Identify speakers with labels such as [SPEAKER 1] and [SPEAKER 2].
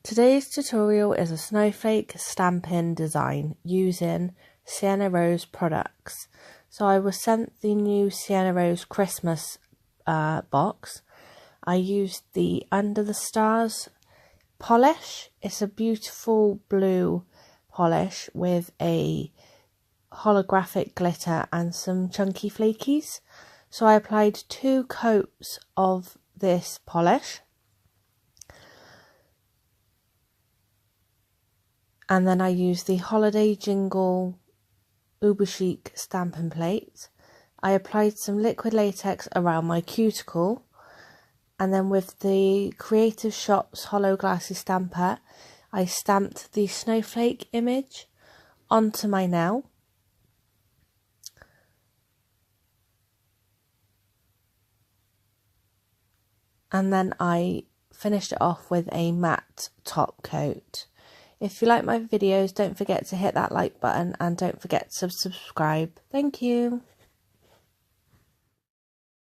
[SPEAKER 1] Today's tutorial is a snowflake stamping design using Cienna Rose products. So I was sent the new Cienna Rose Christmas box. I used the Under the Stars polish. It's a beautiful blue polish with a holographic glitter and some chunky flakies. So I applied 2 coats of this polish. And then I used the Holiday Jingle Uber Chic stamping plate. I applied some liquid latex around my cuticle. And then with the Creative Shops Hollow Glassy Stamper, I stamped the snowflake image onto my nail. And then I finished it off with a matte top coat. If you like my videos, don't forget to hit that like button and don't forget to subscribe. Thank you.